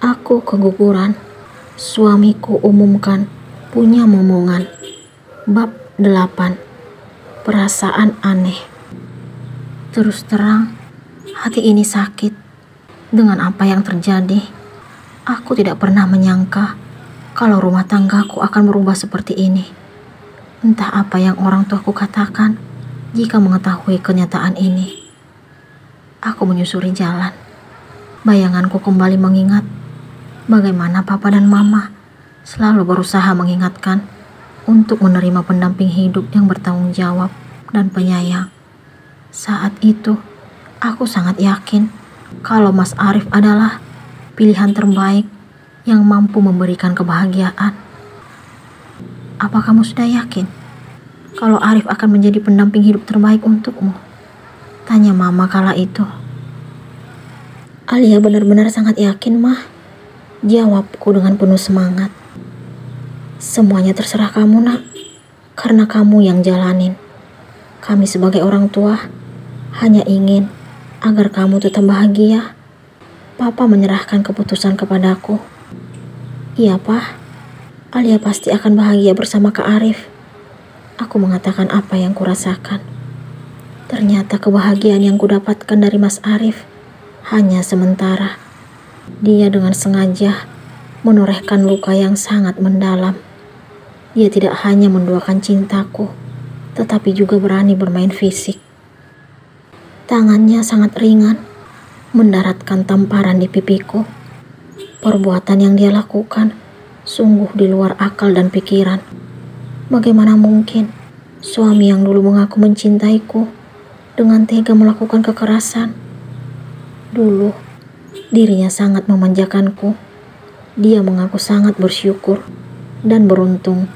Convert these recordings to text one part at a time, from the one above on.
Aku keguguran. Suamiku umumkan punya momongan. Bab 8. Perasaan aneh. Terus terang, hati ini sakit. Dengan apa yang terjadi, aku tidak pernah menyangka kalau rumah tanggaku akan berubah seperti ini. Entah apa yang orang tuaku katakan jika mengetahui kenyataan ini. Aku menyusuri jalan. Bayanganku kembali mengingat bagaimana papa dan mama selalu berusaha mengingatkan untuk menerima pendamping hidup yang bertanggung jawab dan penyayang. Saat itu, aku sangat yakin kalau Mas Arif adalah pilihan terbaik yang mampu memberikan kebahagiaan. Apa kamu sudah yakin kalau Arif akan menjadi pendamping hidup terbaik untukmu? Tanya mama kala itu. Alia benar-benar sangat yakin, Mah. Jawabku dengan penuh semangat. Semuanya terserah kamu, Nak. Karena kamu yang jalanin. Kami sebagai orang tua hanya ingin agar kamu tetap bahagia. Papa menyerahkan keputusan kepadaku. Iya, Pak. Alia pasti akan bahagia bersama Kak Arif. Aku mengatakan apa yang kurasakan. Ternyata kebahagiaan yang kudapatkan dari Mas Arif hanya sementara. Dia dengan sengaja menorehkan luka yang sangat mendalam. Dia tidak hanya menduakan cintaku, tetapi juga berani bermain fisik. Tangannya sangat ringan, mendaratkan tamparan di pipiku. Perbuatan yang dia lakukan sungguh di luar akal dan pikiran. Bagaimana mungkin suami yang dulu mengaku mencintaiku dengan tega melakukan kekerasan? Dulu, dirinya sangat memanjakanku. Dia mengaku sangat bersyukur dan beruntung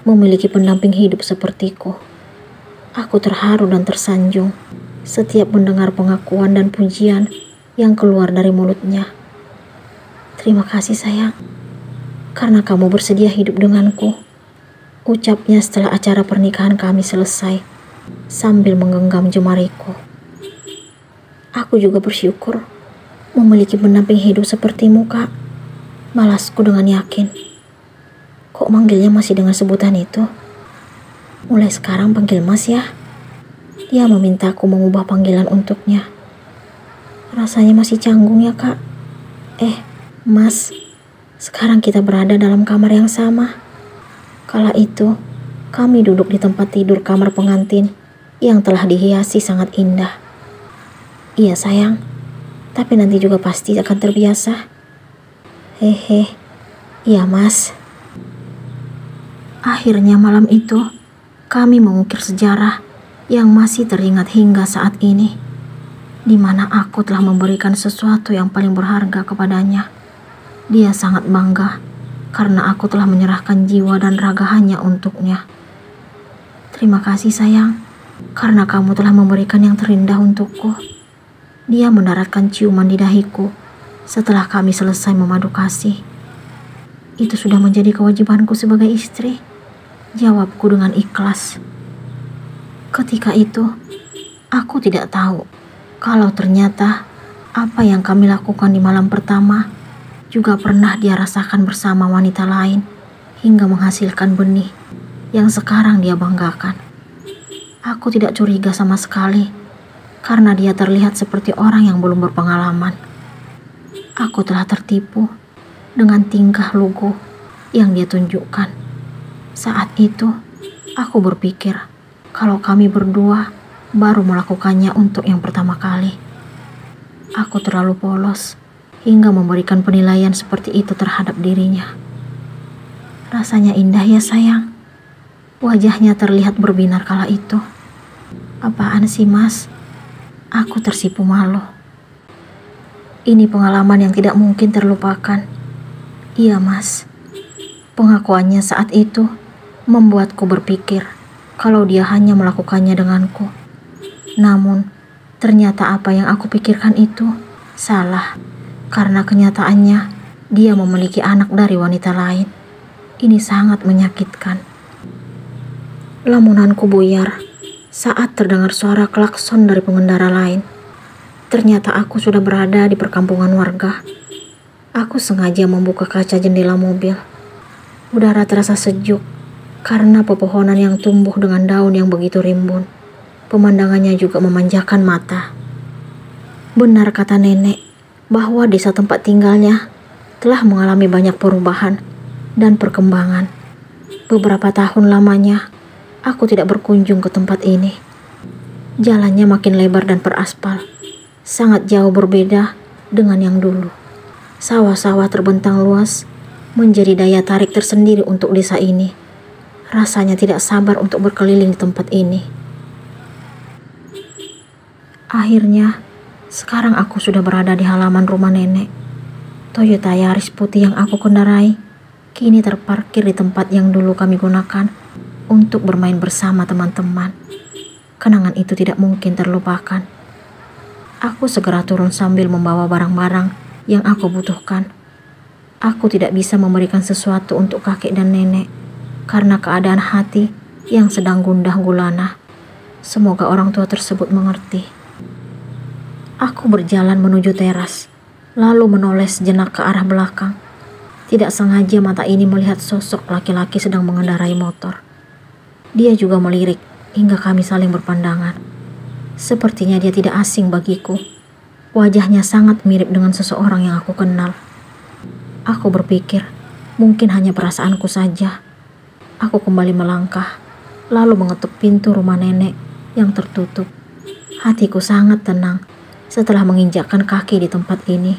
memiliki pendamping hidup sepertiku. Aku terharu dan tersanjung setiap mendengar pengakuan dan pujian yang keluar dari mulutnya. Terima kasih sayang, karena kamu bersedia hidup denganku, ucapnya setelah acara pernikahan kami selesai sambil menggenggam jemariku. Aku juga bersyukur memiliki pendamping hidup sepertimu, Kak. Malasku dengan yakin. Kok manggilnya masih dengan sebutan itu? Mulai sekarang panggil Mas ya. Dia memintaku mengubah panggilan untuknya. Rasanya masih canggung ya, Kak. Mas, sekarang kita berada dalam kamar yang sama. Kala itu, kami duduk di tempat tidur kamar pengantin yang telah dihiasi sangat indah. Iya sayang, tapi nanti juga pasti akan terbiasa. Hehe, iya Mas. Akhirnya malam itu, kami mengukir sejarah yang masih teringat hingga saat ini, di mana aku telah memberikan sesuatu yang paling berharga kepadanya. Dia sangat bangga karena aku telah menyerahkan jiwa dan raga hanya untuknya. Terima kasih sayang, karena kamu telah memberikan yang terindah untukku. Dia mendaratkan ciuman di dahiku setelah kami selesai memadu kasih. Itu sudah menjadi kewajibanku sebagai istri, jawabku dengan ikhlas. Ketika itu, aku tidak tahu kalau ternyata apa yang kami lakukan di malam pertama juga pernah dia rasakan bersama wanita lain hingga menghasilkan benih yang sekarang dia banggakan. Aku tidak curiga sama sekali karena dia terlihat seperti orang yang belum berpengalaman. Aku telah tertipu dengan tingkah lugu yang dia tunjukkan. Saat itu, aku berpikir kalau kami berdua baru melakukannya untuk yang pertama kali. Aku terlalu polos hingga memberikan penilaian seperti itu terhadap dirinya. Rasanya indah ya sayang. Wajahnya terlihat berbinar kala itu. Apaan sih Mas? Aku tersipu malu. Ini pengalaman yang tidak mungkin terlupakan. Iya Mas. Pengakuannya saat itu membuatku berpikir kalau dia hanya melakukannya denganku. Namun, ternyata apa yang aku pikirkan itu salah. Karena kenyataannya, dia memiliki anak dari wanita lain. Ini sangat menyakitkan. Lamunanku buyar saat terdengar suara klakson dari pengendara lain. Ternyata aku sudah berada di perkampungan warga. Aku sengaja membuka kaca jendela mobil. Udara terasa sejuk karena pepohonan yang tumbuh dengan daun yang begitu rimbun. Pemandangannya juga memanjakan mata. Benar kata nenek bahwa desa tempat tinggalnya telah mengalami banyak perubahan dan perkembangan. Beberapa tahun lamanya aku tidak berkunjung ke tempat ini. Jalannya makin lebar dan beraspal, sangat jauh berbeda dengan yang dulu. Sawah-sawah terbentang luas menjadi daya tarik tersendiri untuk desa ini. Rasanya tidak sabar untuk berkeliling di tempat ini. Akhirnya, sekarang aku sudah berada di halaman rumah nenek. Toyota Yaris putih yang aku kendarai kini terparkir di tempat yang dulu kami gunakan untuk bermain bersama teman-teman. Kenangan itu tidak mungkin terlupakan. Aku segera turun sambil membawa barang-barang yang aku butuhkan. Aku tidak bisa memberikan sesuatu untuk kakek dan nenek karena keadaan hati yang sedang gundah gulana. Semoga orang tua tersebut mengerti. Aku berjalan menuju teras, lalu menoleh sejenak ke arah belakang. Tidak sengaja mata ini melihat sosok laki-laki sedang mengendarai motor. Dia juga melirik hingga kami saling berpandangan. Sepertinya dia tidak asing bagiku. Wajahnya sangat mirip dengan seseorang yang aku kenal. Aku berpikir, mungkin hanya perasaanku saja. Aku kembali melangkah, lalu mengetuk pintu rumah nenek yang tertutup. Hatiku sangat tenang setelah menginjakkan kaki di tempat ini.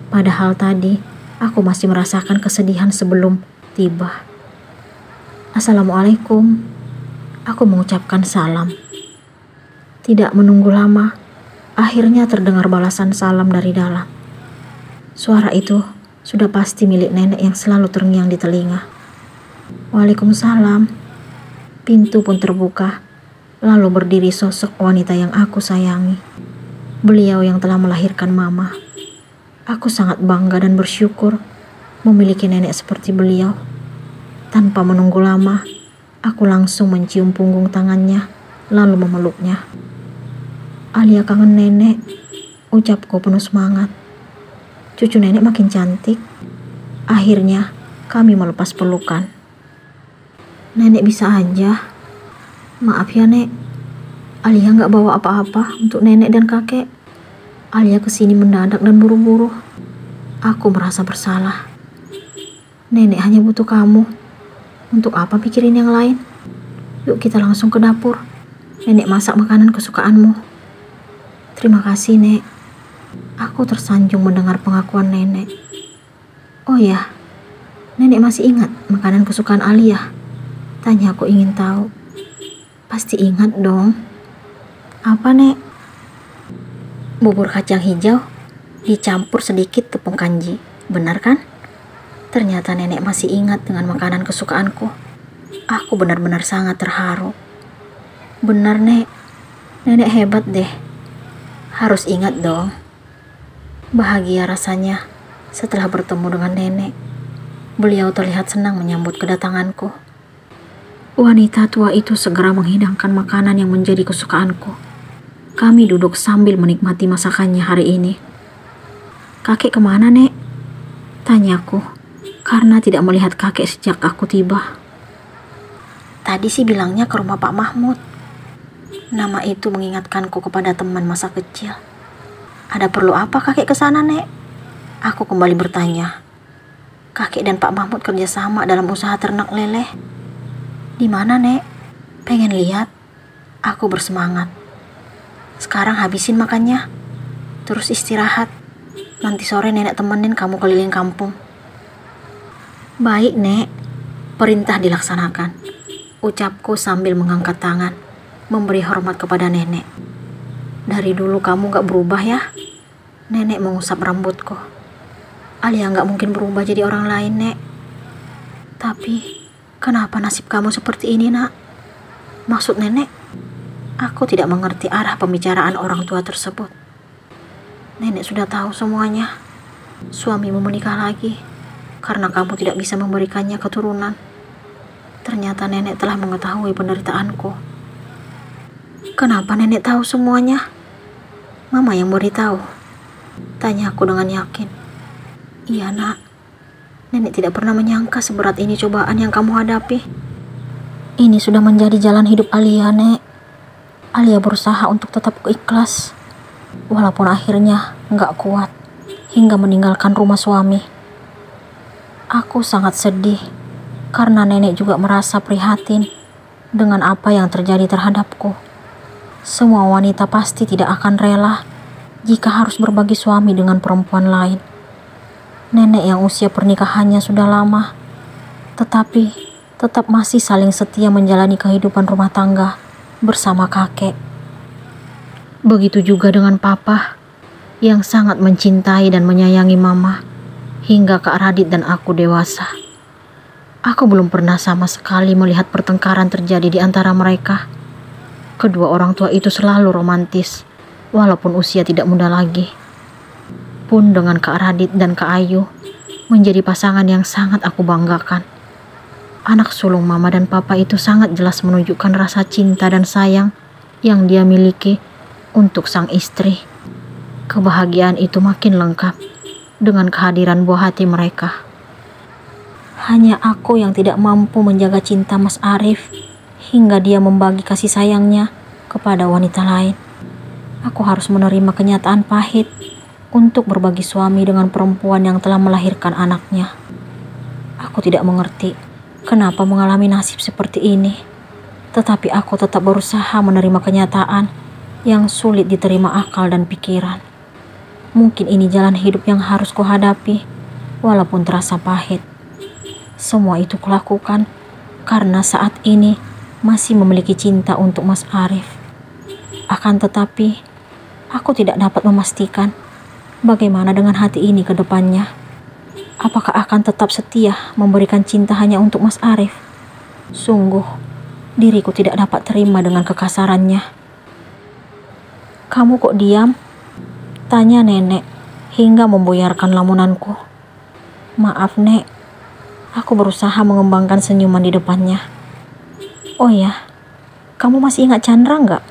Padahal tadi, aku masih merasakan kesedihan sebelum tiba. Assalamualaikum. Aku mengucapkan salam. Tidak menunggu lama, akhirnya terdengar balasan salam dari dalam. Suara itu sudah pasti milik nenek yang selalu terngiang di telinga. Waalaikumsalam. Pintu pun terbuka, lalu berdiri sosok wanita yang aku sayangi. Beliau yang telah melahirkan mama. Aku sangat bangga dan bersyukur memiliki nenek seperti beliau. Tanpa menunggu lama, aku langsung mencium punggung tangannya, lalu memeluknya. Alia kangen nenek, ucapku penuh semangat. Cucu nenek makin cantik. Akhirnya, kami melepas pelukan. Nenek bisa aja. Maaf ya, Nek. Alia nggak bawa apa-apa untuk nenek dan kakek. Alia kesini mendadak dan buru-buru. Aku merasa bersalah. Nenek hanya butuh kamu. Untuk apa pikirin yang lain? Yuk kita langsung ke dapur. Nenek masak makanan kesukaanmu. Terima kasih, Nek. Aku tersanjung mendengar pengakuan nenek. Oh ya, nenek masih ingat makanan kesukaan Alia? Tanya aku ingin tahu. Pasti ingat dong. Apa, Nek? Bubur kacang hijau dicampur sedikit tepung kanji. Benar kan? Ternyata nenek masih ingat dengan makanan kesukaanku. Aku benar-benar sangat terharu. Benar, Nek. Nenek hebat deh. Harus ingat dong. Bahagia rasanya setelah bertemu dengan nenek. Beliau terlihat senang menyambut kedatanganku. Wanita tua itu segera menghidangkan makanan yang menjadi kesukaanku. Kami duduk sambil menikmati masakannya hari ini. Kakek kemana, Nek? Tanyaku, karena tidak melihat kakek sejak aku tiba. Tadi sih bilangnya ke rumah Pak Mahmud. Nama itu mengingatkanku kepada teman masa kecil. Ada perlu apa kakek ke sana, Nek? Aku kembali bertanya. Kakek dan Pak Mahmud kerjasama dalam usaha ternak leleh. Di mana, Nek? Pengen lihat. Aku bersemangat. Sekarang habisin makannya. Terus istirahat. Nanti sore nenek temenin kamu keliling kampung. Baik, Nek. Perintah dilaksanakan. Ucapku sambil mengangkat tangan, memberi hormat kepada nenek. Dari dulu kamu gak berubah ya? Nenek mengusap rambutku. Alia gak mungkin berubah jadi orang lain, Nek. Tapi kenapa nasib kamu seperti ini, Nak? Maksud nenek? Aku tidak mengerti arah pembicaraan orang tua tersebut. Nenek sudah tahu semuanya. Suamimu menikah lagi karena kamu tidak bisa memberikannya keturunan. Ternyata nenek telah mengetahui penderitaanku. Kenapa nenek tahu semuanya? Mama yang beritahu. Tanya aku dengan yakin. Iya nak, nenek tidak pernah menyangka seberat ini cobaan yang kamu hadapi. Ini sudah menjadi jalan hidup Alia, Nek. Alia berusaha untuk tetap ikhlas, walaupun akhirnya nggak kuat hingga meninggalkan rumah suami. Aku sangat sedih karena nenek juga merasa prihatin dengan apa yang terjadi terhadapku. Semua wanita pasti tidak akan rela jika harus berbagi suami dengan perempuan lain. Nenek yang usia pernikahannya sudah lama, tetapi tetap masih saling setia menjalani kehidupan rumah tangga bersama kakek. Begitu juga dengan papa yang sangat mencintai dan menyayangi mama hingga Kak Radit dan aku dewasa. Aku belum pernah sama sekali melihat pertengkaran terjadi di antara mereka. Kedua orang tua itu selalu romantis, walaupun usia tidak muda lagi. Pun dengan Kak Radit dan Kak Ayu menjadi pasangan yang sangat aku banggakan. Anak sulung mama dan papa itu sangat jelas menunjukkan rasa cinta dan sayang yang dia miliki untuk sang istri. Kebahagiaan itu makin lengkap dengan kehadiran buah hati mereka. Hanya aku yang tidak mampu menjaga cinta Mas Arif hingga dia membagi kasih sayangnya kepada wanita lain. Aku harus menerima kenyataan pahit untuk berbagi suami dengan perempuan yang telah melahirkan anaknya. Aku tidak mengerti kenapa mengalami nasib seperti ini, tetapi aku tetap berusaha menerima kenyataan yang sulit diterima akal dan pikiran. Mungkin ini jalan hidup yang harus kuhadapi, walaupun terasa pahit. Semua itu kulakukan karena saat ini masih memiliki cinta untuk Mas Arif. Akan tetapi, aku tidak dapat memastikan bagaimana dengan hati ini ke depannya. Apakah akan tetap setia memberikan cinta hanya untuk Mas Arif? Sungguh, diriku tidak dapat terima dengan kekasarannya. Kamu kok diam? Tanya nenek hingga membuyarkan lamunanku. Maaf nek, aku berusaha mengembangkan senyuman di depannya. Oh ya, kamu masih ingat Chandra nggak?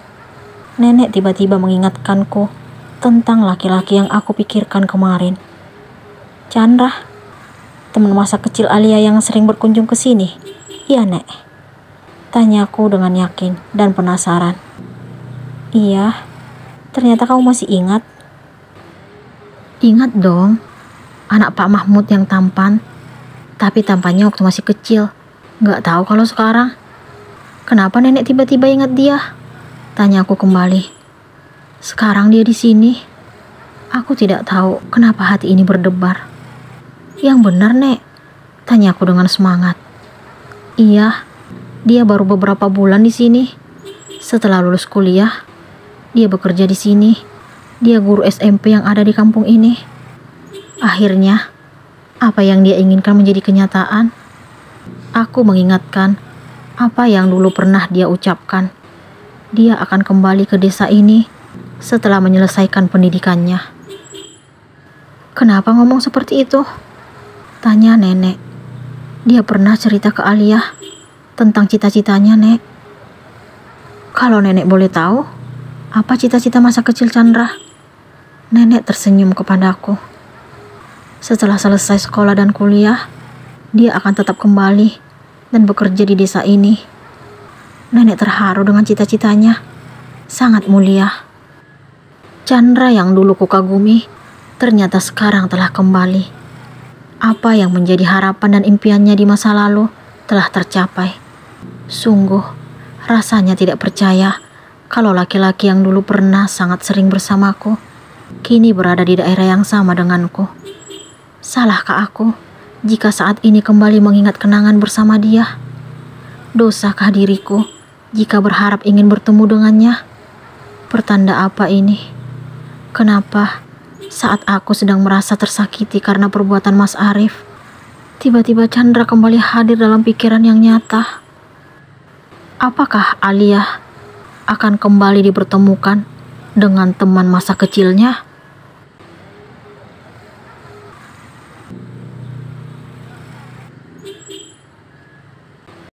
Nenek tiba-tiba mengingatkanku tentang laki-laki yang aku pikirkan kemarin. Chandra, teman masa kecil Alia yang sering berkunjung ke sini. Iya, Nek. Tanyaku dengan yakin dan penasaran. Iya, ternyata kamu masih ingat. Ingat dong, anak Pak Mahmud yang tampan. Tapi tampannya waktu masih kecil. Nggak tahu kalau sekarang. Kenapa nenek tiba-tiba ingat dia? Tanyaku kembali. Sekarang dia di sini. Aku tidak tahu kenapa hati ini berdebar. Yang benar, Nek? Tanyaku dengan semangat. Iya, dia baru beberapa bulan di sini. Setelah lulus kuliah, dia bekerja di sini. Dia guru SMP yang ada di kampung ini. Akhirnya, apa yang dia inginkan menjadi kenyataan. Aku mengingatkan apa yang dulu pernah dia ucapkan. Dia akan kembali ke desa ini setelah menyelesaikan pendidikannya. Kenapa ngomong seperti itu? Tanya nenek. Dia pernah cerita ke Alia tentang cita-citanya, Nek. Kalau nenek boleh tahu, apa cita-cita masa kecil Chandra? Nenek tersenyum kepadaku. Setelah selesai sekolah dan kuliah, dia akan tetap kembali dan bekerja di desa ini. Nenek terharu dengan cita-citanya. Sangat mulia. Chandra yang dulu kukagumi, ternyata sekarang telah kembali. Apa yang menjadi harapan dan impiannya di masa lalu telah tercapai. Sungguh, rasanya tidak percaya kalau laki-laki yang dulu pernah sangat sering bersamaku, kini berada di daerah yang sama denganku. Salahkah aku jika saat ini kembali mengingat kenangan bersama dia? Dosakah diriku jika berharap ingin bertemu dengannya? Pertanda apa ini? Kenapa saat aku sedang merasa tersakiti karena perbuatan Mas Arif, tiba-tiba Chandra kembali hadir dalam pikiran yang nyata? Apakah Alia akan kembali dipertemukan dengan teman masa kecilnya?